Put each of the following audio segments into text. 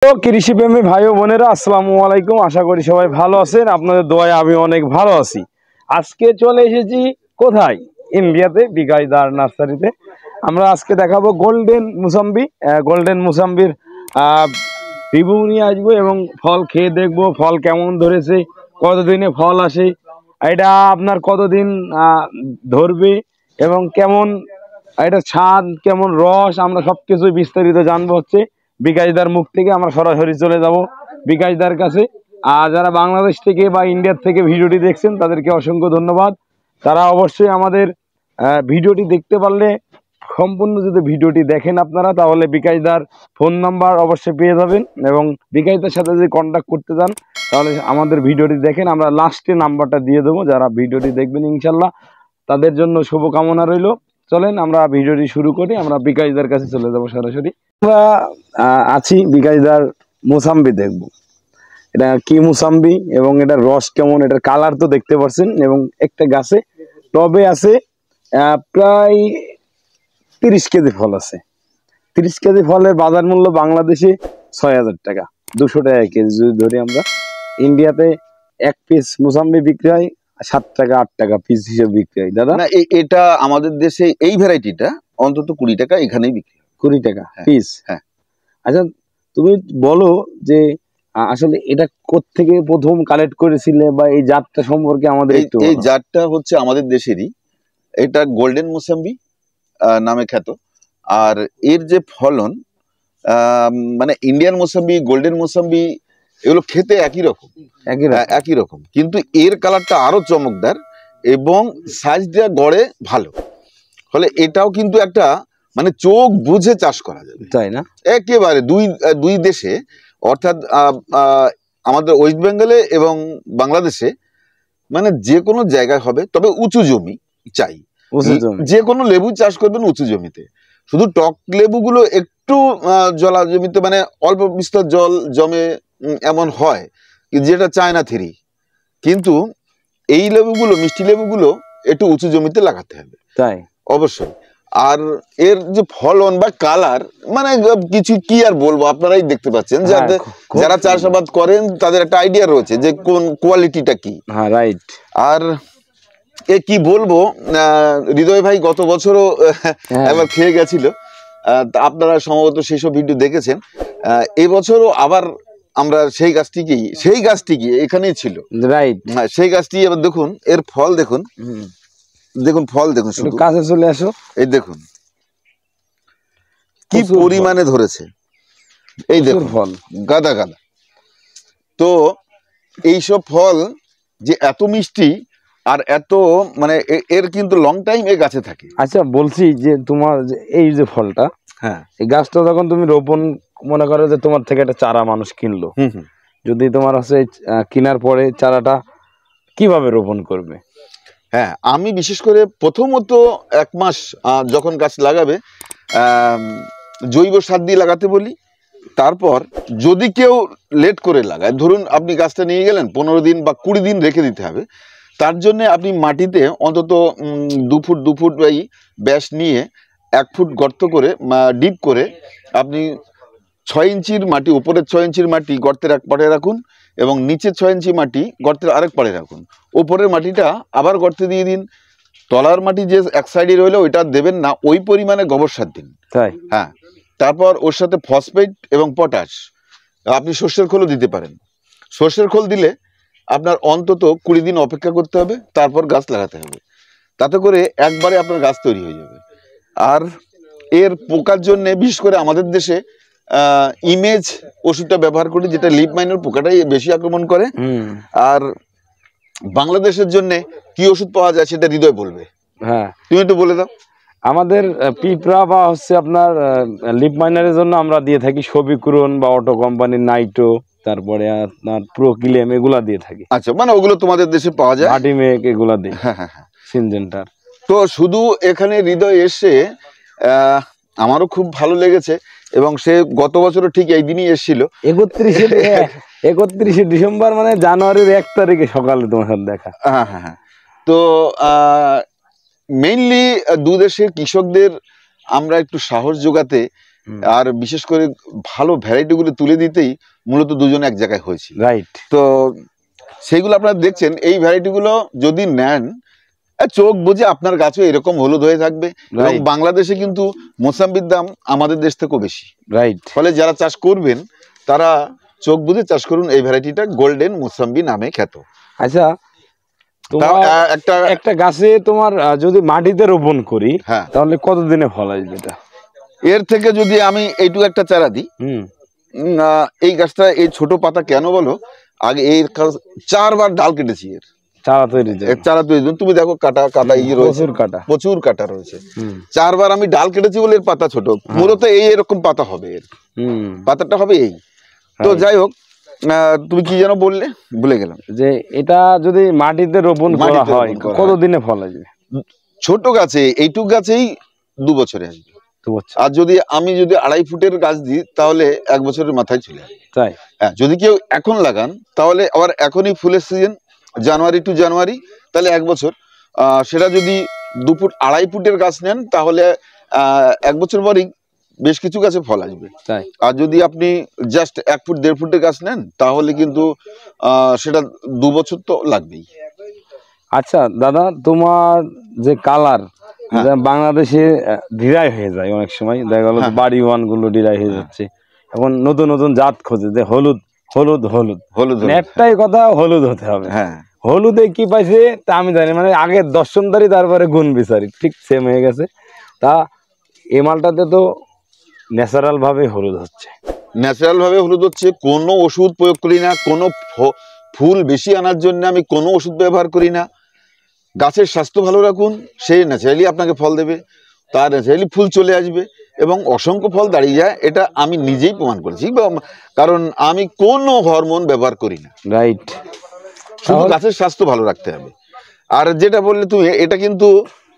তো কৃষি প্রেমী ভাই ও বোনেরা আসসালামু আলাইকুম। আশা করি সবাই ভালো আছেন, আপনাদের দোয়ায় আমি অনেক ভালো আছি। আজকে চলে এসেছি কোথায়? ইন্ডিয়াতে, বিকাশদার নার্সারিতে। আমরা আজকে দেখাবো গোল্ডেন মুসাম্বি। গোল্ডেন মুসাম্বির রিভিউ নিয়ে আসবো এবং ফল খেয়ে দেখবো ফল কেমন ধরেছে, কতদিনে ফল আসে, এটা আপনার কতদিন ধরবে এবং কেমন এটা স্বাদ, কেমন রস, আমরা সবকিছু বিস্তারিত জানবো হচ্ছে বিকাশদার মুখ থেকে। আমরা সরাসরি চলে যাব বিকাশদার কাছে। আর যারা বাংলাদেশ থেকে বা ইন্ডিয়ার থেকে ভিডিওটি দেখছেন তাদেরকে অসংখ্য ধন্যবাদ। তারা অবশ্যই আমাদের ভিডিওটি দেখতে পারলে, সম্পূর্ণ যদি ভিডিওটি দেখেন আপনারা, তাহলে বিকাশদার ফোন নাম্বার অবশ্যই পেয়ে যাবেন এবং বিকাশদার সাথে যদি কন্ট্যাক্ট করতে চান তাহলে আমাদের ভিডিওটি দেখেন। আমরা লাস্টে নাম্বারটা দিয়ে দেবো, যারা ভিডিওটি দেখবেন ইনশাল্লাহ তাদের জন্য শুভকামনা রইল। চলেন আমরা ভিডিওটি শুরু করি। আমরা বিকাশদার কাছে চলে যাব সরাসরি। আমরা আছি বিকাশদার মুসাম্বি দেখব, এটা কি মুসাম্বি এবং এটার রস কেমন, এটার কালার তো দেখতে পাচ্ছেন। এবং একটা গাছে টবে আছে প্রায় 30 কেজি ফল আছে। 30 কেজি ফলের বাজার মূল্য বাংলাদেশে 6000 টাকা, 200 টাকা কেজি যদি ধরি আমরা। ইন্ডিয়াতে এক পিস মুসাম্বি বিক্রি হয় 7 টাকা 8 টাকা পিস হিসেবে বিক্রি হয়। দাদা না, এটা আমাদের দেশে এই ভ্যারাইটিটা অন্তত 20 টাকা এখানেই বিক্রি হয়। 20 টাকা পিস? হ্যাঁ। আচ্ছা, তুমি বলো যে আসলে এটা কোত্থেকে প্রথম কালেক্ট করেছিলে বা এই জাতটা সম্পর্কে আমাদের একটু। এই জাতটা হচ্ছে আমাদের দেশেরই, এটা গোল্ডেন মুসাম্বি নামে খ্যাত। আর এর যে ফলন, মানে ইন্ডিয়ান মুসাম্বি, গোল্ডেন মুসাম্বি এগুলো খেতে একই রকম, কিন্তু এর কালারটা আরো চমকদার এবং সাইজটা গড়ে ভালো। ফলে এটাও কিন্তু একটা মানে চোখ বুঝে চাষ করা যাবে, তাই না? একেবারে দুই দেশে, অর্থাৎ আমাদের ওয়েস্ট বেঙ্গলে এবং বাংলাদেশে, মানে যে কোনো জায়গায় হবে, তবে উঁচু জমি চাই। যে কোনো লেবু চাষ করবেন উঁচু জমিতে। শুধু টক লেবুগুলো একটু জলা জমিতে, মানে অল্প বিস্তর জল জমে এমন হয়, যেটা চায়না থ্রি। কিন্তু এই লেবুগুলো, মিষ্টি লেবুগুলো একটু উঁচু জমিতে লাগাতে হবে, তাই অবশ্যই। আর এর যে ফলন বা কালার, মানে কিছু কি আর বলবো, আপনারাই দেখতে পাচ্ছেন। যারা চাষাবাদ করেন তাদের একটা আইডিয়া রয়েছে যে কোন কোয়ালিটিটা কি। হ্যাঁ, রাইট। আর এ কি বলবো, হৃদয় ভাই গত বছরও একবার খেয়ে গেছিল, আপনারা সম্ভবত সেসব ভিডিও দেখেছেন। এবছরও আবার আমরা সেই গাছটি এখানেই ছিল, রাইট। হ্যাঁ, সেই গাছটি এবার দেখুন, এর ফল দেখুন, ফল দেখুন, শুধু কাছে চলে আসো। এই দেখুন কি পরিমাণে ধরেছে, এই দেখুন ফল গাদা গাদা। তো এইসব ফল যে এত মিষ্টি আর এত, মানে এর কিন্তু লং টাইম এই গাছে থাকে। আচ্ছা, বলছি যে তোমার এই যে ফলটা, হ্যাঁ, এই গাছটা যখন তুমি রোপণ, মনে করো যে তোমার থেকে একটা চারা মানুষ কিনলো, যদি তোমার হচ্ছে কেনার পরে চারাটা কিভাবে রোপণ করবে? হ্যাঁ, আমি বিশেষ করে প্রথমত 1 মাস যখন গাছ লাগাবে, জৈব সার দিয়ে লাগাতে বলি। তারপর যদি কেউ লেট করে লাগায়, ধরুন আপনি গাছটা নিয়ে গেলেন, 15 দিন বা 20 দিন রেখে দিতে হবে। তার জন্য আপনি মাটিতে অন্তত 2 ফুট 2 ফুট ব্যাস নিয়ে 1 ফুট গর্ত করে, ডিপ করে, আপনি 6 ইঞ্চির মাটি, উপরের 6 ইঞ্চির মাটি গর্তের এক পাড়ে রাখুন এবং নিচের 6 ইঞ্চি মাটি গর্তের আরেক পাড়ে রাখুন। উপরের মাটিটা আবার গর্তে দিয়ে দিন। তলার মাটি যে এক সাইডে রইলো ওইটা দেবেন না, ওই পরিমাণে গোবর সার দিন। তাই? হ্যাঁ। তারপর ওর সাথে ফসফেট এবং পটাশ, আপনি সর্ষের খোলও দিতে পারেন। সর্ষের খোল দিলে আপনার অন্তত 20 দিন অপেক্ষা করতে হবে, তারপর গাছ লাগাতে হবে। তাতে করে একবারে আপনার গাছ তৈরি হয়ে যাবে। আর এর পোকার জন্য বিশেষ করে আমাদের দেশে ইমেজ ওষুধটা ব্যবহার করি, যেটা লিপ মাইনার পোকাটাই বেশি আক্রমণ করে। আর বাংলাদেশের জন্য কি ওষুধ পাওয়া যায় সেটা হৃদয় বলবে। হ্যাঁ, তুমি একটু বলে দাও। আমাদের পিঁপড়া বা হচ্ছে আপনার লিপ মাইনারের জন্য আমরা দিয়ে থাকি সবিক্রন বা অটো কোম্পানির নাইট্রো, তারপরে আপনার প্রোক্লেম, এগুলা দিয়ে থাকি। আচ্ছা, মানে ওগুলো তোমাদের দেশে পাওয়া যায়, আর্টিমেক এগুলা দিই। হ্যাঁ হ্যাঁ হ্যাঁ, সিনজেন্টার। তো শুধু এখানে হৃদয় এসে আমারও খুব ভালো লেগেছে এবং সে গত বছরও ঠিক এই দিনই এসেছিল, 31শে ডিসেম্বর, মানে জানুয়ারির 1 তারিখে সকালে তোমার সাথে দেখা। হ্যাঁ হ্যাঁ হ্যাঁ। তো মেইনলি দু দেশের কৃষকদের আমরা একটু সাহস যোগাতে আর বিশেষ করে ভালো ভ্যারাইটি গুলো তুলে দিতেই মূলত দুজন এক জায়গায় হয়েছিল। রাইট। তো সেইগুলো আপনারা দেখছেন, এই ভ্যারাইটি গুলো যদি নেন চোখ বুঝে আপনার গাছও এরকম হলুদ হয়ে থাকবে। এবং বাংলাদেশে কিন্তু মোসাম্বির দাম আমাদের দেশ থেকেও বেশি। রাইট। ফলে যারা চাষ করবেন তারা চোখ বুঝে চাষ করুন। এই ভ্যারাইটিটা গোল্ডেন মোসাম্বি নামে খ্যাত। আচ্ছা, একটা গাছে তোমার যদি মাটিতে রোপণ করি তাহলে কতদিনে ফল আসবে? এটা এর থেকে যদি আমি এইটুকু একটা চারা দিই, এই গাছটা এই ছোট পাতা কেন বলো, আগে এই 4 বার ডাল কেটেছি এর চারা তৈরি। তুমি দেখো কাটা ইয়ে রয়েছে, প্রচুর কাটা রয়েছে। 4 বার আমি ডাল কেটেছি বলে এর পাতা ছোট। মূলত এরকম পাতা হবে, এর পাতাটা হবে এই। তো যাই হোক, তুমি কি যেন বললে, ভুলে গেলাম। যে এটা যদি মাটিতে রোপণ করা হয় কতদিনে ফল আসবে? ছোট গাছে, এইটুক গাছেই 2 বছরে আসবে। আর যদি আমি 2.5 ফুটের গাছ দিই তাহলে 1 বছরের মাথায় চলে আসবে। তাই? হ্যাঁ, যদি কেউ এখন লাগান তাহলে আবার এখনই ফুলের সিজন, জানুয়ারি টু জানুয়ারি, তাহলে 1 বছর। সেটা যদি 2 ফুট 2.5 ফুটের গাছ নেন তাহলে 1 বছর পরই বেশ কিছু গাছে ফল আসবে। আর যদি আপনি জাস্ট 1 ফুট 1.5 ফুটের গাছ নেন তাহলে কিন্তু সেটা 2 বছর তো লাগবেই। আচ্ছা দাদা, তোমার যে কালার বাংলাদেশে ডিরাই হয়ে যায় অনেক সময়, দেখা গেল বাড়ি ওয়ান গুলো ডিরাই হয়ে যাচ্ছে, এখন নতুন নতুন জাত খোঁজে যে হলুদ হলুদ হলুদ হলুদ, একটাই কথা, হলুদ হতে হবে। হলুদে কি পাইছে তা আমি জানি, মানে আগে দর্শনদারি তারপরে গুণ বিচারি, ঠিক সেম হয়ে গেছে। তা এই মালটাতে তো ন্যাচারাল ভাবে হলুদ হচ্ছে, কোনো ওষুধ প্রয়োগ করি না, কোনো ফুল বেশি আনার জন্য আমি কোনো ওষুধ ব্যবহার করি না। গাছের স্বাস্থ্য ভালো রাখুন, সে ন্যাচারালি আপনাকে ফল দেবে, তার ন্যাচারালি ফুল চলে আসবে এবং অসংখ্য ফল দাঁড়িয়ে যায়। এটা আমি নিজেই প্রমাণ করেছি, কারণ আমি কোনো হরমোন ব্যবহার করি না। রাইট। শুধু গাছের স্বাস্থ্য ভালো রাখতে হবে। আর যেটা বললে তুমি, এটা কিন্তু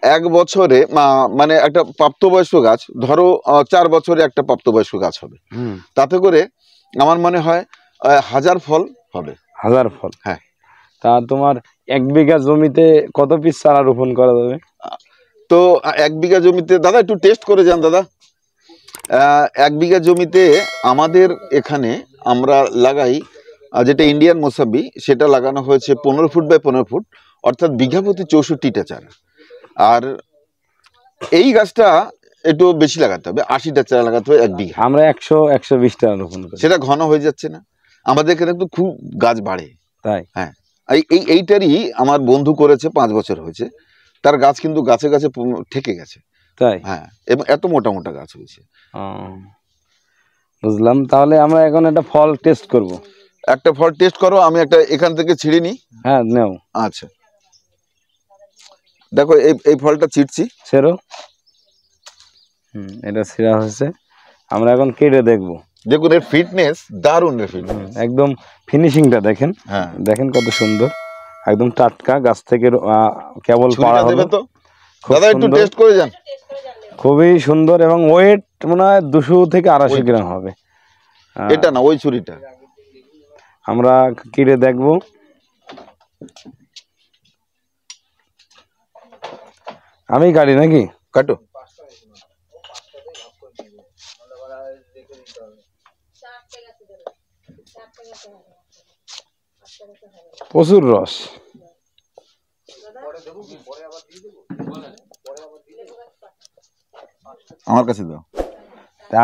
1 বছরে, মানে একটা প্রাপ্তবয়স্ক গাছ, ধরো 4 বছরে একটা প্রাপ্তবয়স্ক গাছ হবে, তাতে করে আমার মনে হয় 1000 ফল হবে। 1000 ফল? হ্যাঁ। তা তোমার 1 বিঘা জমিতে কত পিস চারা রোপণ করা যাবে? তো 1 বিঘা জমিতে দাদা একটু টেস্ট করে যান দাদা। 1 বিঘা জমিতে আমাদের এখানে আমরা লাগাই যেটা ইন্ডিয়ান মোসাম্বি, সেটা লাগানো হয়েছে 15 ফুট বাই 15 ফুট, অর্থাৎ বিঘা প্রতি 64টা চারা। আর এই গাছটা একটু বেশি লাগাতে হবে, 80টা চারা লাগাতে হবে 1 বিঘা। আমরা 100-120 টাকা রোপণ করি। সেটা ঘন হয়ে যাচ্ছে না? আমাদের এখানে তো খুব গাছ বাড়ে। তাই? হ্যাঁ। এইটারই আমার বন্ধু করেছে, 5 বছর হয়েছে, তার গাছ কিন্তু গাছে গাছে ঠেকে গেছে। তাই? হ্যাঁ, এবং এত মোটা মোটা গাছ হয়েছে। বুঝলাম। তাহলে আমরা এখন একটা ফল টেস্ট করব। একটা ফল টেস্ট করো, আমি একটা এখান থেকে ছিঁড়ে নিই। হ্যাঁ, নাও। আচ্ছা, দেখো এই ফলটা ছিঁড়ছি। ছেড়ো। এটা ছিঁড়া হয়েছে, আমরা এখন কেটে দেখবো। দেখুন এর ফিটনেস দারুণ, এর ফিটনেস একদম, ফিনিশিংটা দেখেন। হ্যাঁ, দেখেন কত সুন্দর, একদম টাটকা, গাছ থেকে কেবল পাড়া হলো। দাদা একটু টেস্ট করে যান। খুবই সুন্দর, এবং ওয়েট মনে হয় 200 থেকে 250 গ্রাম হবে। এটা না, ওই ছুরিটা। আমরা কেটে দেখবো। আমি কাটি নাকি? কাটো। প্রচুর রস। আমার কাছে দাও।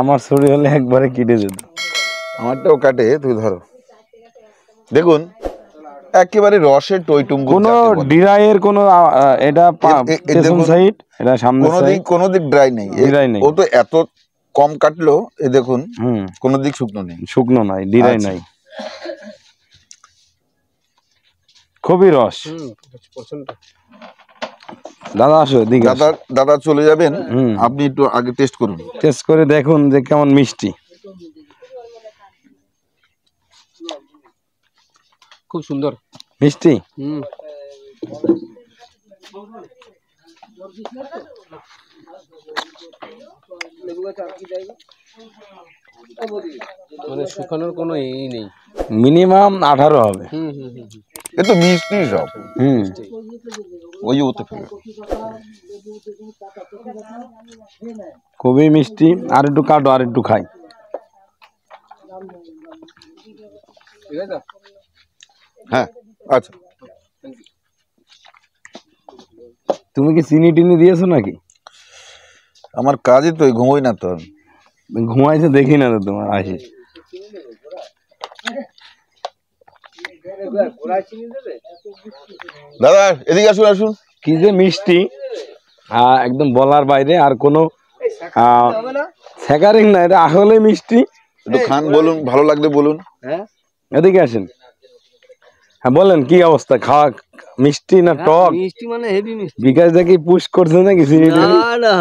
আমার ছুরি হলে একবারে কেটে যেত। আমারটাও কাটে, তুই ধরো। দেখুন একেবারে রসের টইটুম্বুর, কোনো ডিরাইয়ের কোনো, এটা পেছন সাইড, এটা সামনে সাইড, কোনো দিক ড্রাই নেই। ও তো এত কম কাটলো, এই দেখুন কোনো দিক শুকনো নেই, শুকনো নাই, ডিরাই নাই, খুবই রস। দাদা আসো দিকে। দাদা চলে যাবেন, আপনি একটু আগে টেস্ট করুন। টেস্ট করে দেখুন যে কেমন মিষ্টি। খুব সুন্দর মিষ্টি। মানে শুকানোর কোনো ই নেই, মিনিমাম 18 হবে। এ তো মিষ্টি সব। ওই ওতে ফেলে খুবই মিষ্টি। আর একটু কাটো, আর একটু খাই। ঠিক আছে। হ্যাঁ আচ্ছা, তুমি কি চিনি টিনি দিয়েছো নাকি? আমার কাজই তো ঘুমোই না তো আমি। ঘুমাইছে দেখি না তো তোমার আসি। দাদা এদিকে আসুন আসুন। কি যে মিষ্টি, একদম বলার বাইরে। আর কোনো স্যাকারিং না, এটা আসলে মিষ্টি। একটু খান, বলুন ভালো লাগলে বলুন। এদিকে আসেন। হ্যাঁ বলেন, কি অবস্থা? খাওয়া মিষ্টি না টক? মিষ্টি মানে হেভি মিষ্টি। বিকাশ দেখি পুশ করছে নাকি চিনি টিনি? না,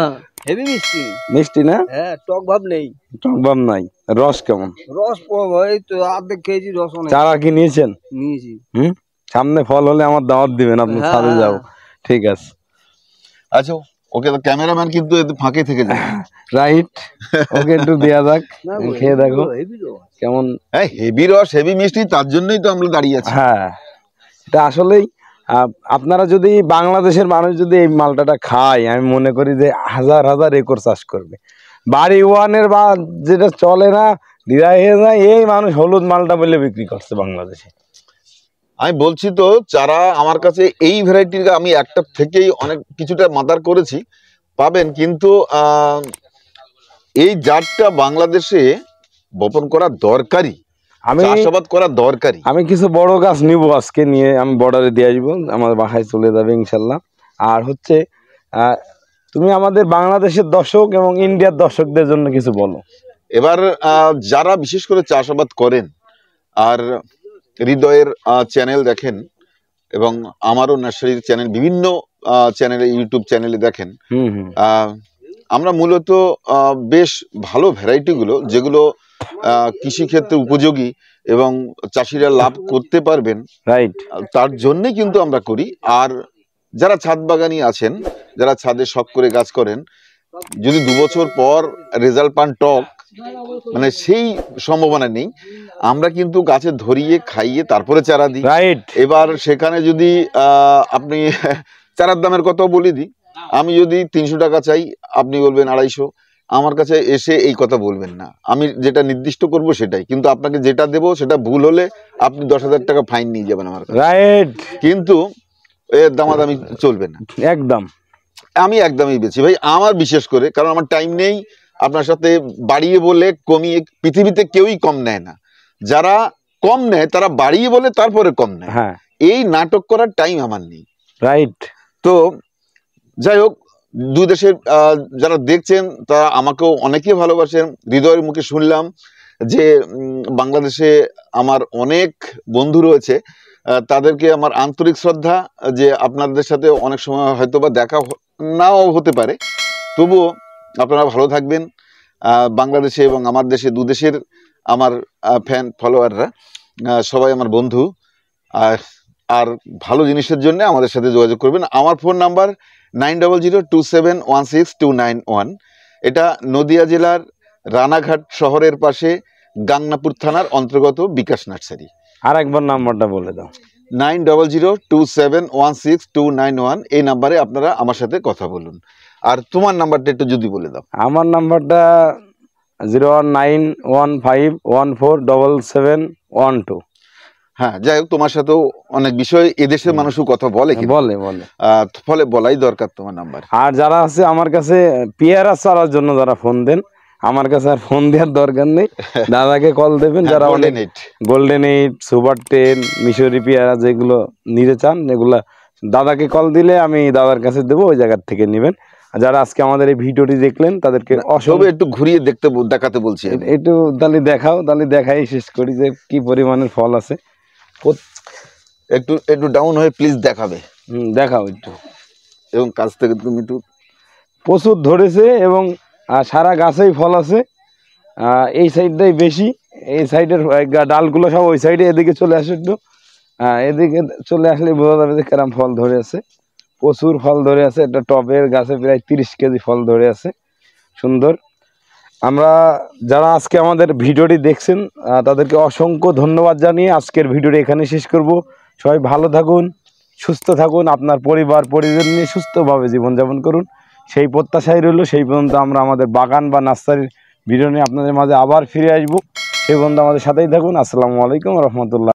হেভি মিষ্টি। মিষ্টি না? হ্যাঁ, টক ভাব নেই। টক ভাব নাই। রস কেমন? রস এই তো অর্ধেক কেজি রস অনেক চারা কি নিয়েছেন? নিয়েছি। সামনে ফল হলে আমার দাওয়াত দিবেন, আপনি ছাদে যাও। ঠিক আছে। আচ্ছা ওকে, তো ক্যামেরাম্যান কিন্তু এতে ফাঁকে থেকে যায়। রাইট, ওকে একটু দেয়া যাক, খেয়ে দেখো কেমন। হ্যাঁ হেভি রস হেভি মিষ্টি, তার জন্যই তো আমরা দাঁড়িয়ে আছি। হ্যাঁ, এটা আসলেই আপনারা যদি বাংলাদেশের মানুষ যদি এই মালটাটা খায়, আমি মনে করি যে হাজার হাজার একর চাষ করবে। বাড়ি ওয়ানের বা যেটা চলে না, ডিরাই হয়ে যায়, এই মানুষ হলুদ মালটা বলে বিক্রি করছে বাংলাদেশে। আমি বলছি তো, চারা আমার কাছে এই ভ্যারাইটির আমি একটা থেকেই অনেক কিছুটা মাদার করেছি, পাবেন। কিন্তু এই জাতটা বাংলাদেশে বপন করা দরকারি, চাষাবাদ করা দরকারি। আমি কিছু বড় গাছ নিব আজকে, নিয়ে আমি বর্ডারে দিয়ে আসবো, আমার বাসায় চলে যাবে ইনশাল্লাহ। আর হচ্ছে তুমি আমাদের বাংলাদেশের দর্শক এবং ইন্ডিয়ার দর্শকদের জন্য কিছু বলো। এবার যারা বিশেষ করে চাষাবাদ করেন আর হৃদয়ের চ্যানেল দেখেন, এবং আমারও নার্সারির চ্যানেল, বিভিন্ন চ্যানেলে, ইউটিউব চ্যানেলে দেখেন, আমরা মূলত বেশ ভালো ভ্যারাইটিগুলো, যেগুলো কৃষিক্ষেত্রে উপযোগী এবং চাষিরা লাভ করতে পারবেন, রাইট, তার জন্যে কিন্তু আমরা করি। আর যারা ছাদ বাগানি আছেন, যারা ছাদে শখ করে গাছ করেন, যদি 2 বছর পর রেজাল্ট পান টক, মানে সেই সম্ভাবনা নেই। আমরা কিন্তু গাছে ধরিয়ে খাইয়ে তারপরে চারা দিই, রাইট। এবার সেখানে যদি আপনি চারার দামের কথাও বলে দিই, আমি যদি 300 টাকা চাই, আপনি বলবেন 250, আমার কাছে এসে এই কথা বলবেন না। আমি যেটা নির্দিষ্ট করব সেটাই, কিন্তু আপনাকে যেটা দেবো সেটা ভুল হলে আপনি 10,000 টাকা ফাইন নিয়ে যাবেন আমার কাছে, রাইট। কিন্তু এর দামাদামি চলবে না, একদম। আমি একদমই বেশি ভাই, আমার বিশেষ করে, কারণ আমার টাইম নেই আপনার সাথে বাড়িয়ে বলে কমিয়ে, পৃথিবীতে কেউই কম নেয় না। যারা কম নেয় তারা বাড়িয়ে বলে তারপরে কম নেয়। হ্যাঁ, এই নাটক করার টাইম আমার নেই, রাইট। তো যাই হোক, দুই দেশের যারা দেখছেন তারা আমাকেও অনেকেই ভালোবাসেন। হৃদয়ের মুখে শুনলাম যে বাংলাদেশে আমার অনেক বন্ধু রয়েছে, তাদেরকে আমার আন্তরিক শ্রদ্ধা, যে আপনাদের সাথে অনেক সময় হয়তো বা দেখা নাও হতে পারে, তবুও আপনারা ভালো থাকবেন। বাংলাদেশে এবং আমার দেশে, দু দেশের আমার ফ্যান ফলোয়াররা সবাই আমার বন্ধু। আর ভালো জিনিসের জন্য আমাদের সাথে যোগাযোগ করবেন। আমার ফোন নাম্বার 9002716291। এটা নদিয়া জেলার রানাঘাট শহরের পাশে গাংনাপুর থানার অন্তর্গত বিকাশ নার্সারি। আর একবার নাম্বারটা বলে দাও। 9002716291। এই নাম্বারে আপনারা আমার সাথে কথা বলুন। আর তোমার নাম্বারটা একটু যদি বলে দাও। আমার নাম্বারটা 01915147712। হ্যাঁ, যাই হোক, তোমার সাথেও অনেক বিষয় এদেশের মানুষও কথা বলে, ফলে বলাই দরকার তোমার নাম্বার। আর যারা আছে আমার কাছে পেয়ারা চারার জন্য যারা ফোন দেন, আমার কাছে আর ফোন দেওয়ার দরকার নেই, দাদাকে কল দেবেন। যারা গোল্ডেন 8, সুপার 10, মিশরি পেয়ারা যেগুলো নিতে চান, এগুলা দাদাকে কল দিলে আমি দাদার কাছে দেবো, ওই জায়গার থেকে নেবেন। যারা আজকে আমাদের এই ভিডিওটি দেখলেন তাদেরকে অসংখ্য, একটু ঘুরিয়ে দেখাতে বলছি, একটু তাহলে দেখাও, তাহলে দেখাই শেষ করি যে কি পরিমাণের ফল আছে। একটু একটু ডাউন হয়ে প্লিজ দেখাবে। দেখাও একটু, এবং কাছ থেকে তুমি একটু। প্রচুর ধরেছে এবং সারা গাছেই ফল আছে। এই সাইডটাই বেশি, এই সাইডের ডালগুলো সব ওই সাইডে, এদিকে চলে আসে একটু, এদিকে চলে আসলে বোঝা যাবে যে কেরাম ফল ধরে আছে। প্রচুর ফল ধরে আছে, একটা টবের গাছে প্রায় 30 কেজি ফল ধরে আছে, সুন্দর। আমরা যারা আজকে আমাদের ভিডিওটি দেখছেন তাদেরকে অসংখ্য ধন্যবাদ জানিয়ে আজকের ভিডিওটি এখানে শেষ করব। সবাই ভালো থাকুন, সুস্থ থাকুন, আপনার পরিবার পরিজন নিয়ে সুস্থভাবে জীবনযাপন করুন, সেই প্রত্যাশাই রইল। সেই পর্যন্ত আমরা আমাদের বাগান বা নার্সারির ভিডিও নিয়ে আপনাদের মাঝে আবার ফিরে আসবো। সেই পর্যন্ত আমাদের সাথেই থাকুন। আসসালামু আলাইকুম রহমতুল্লাহ।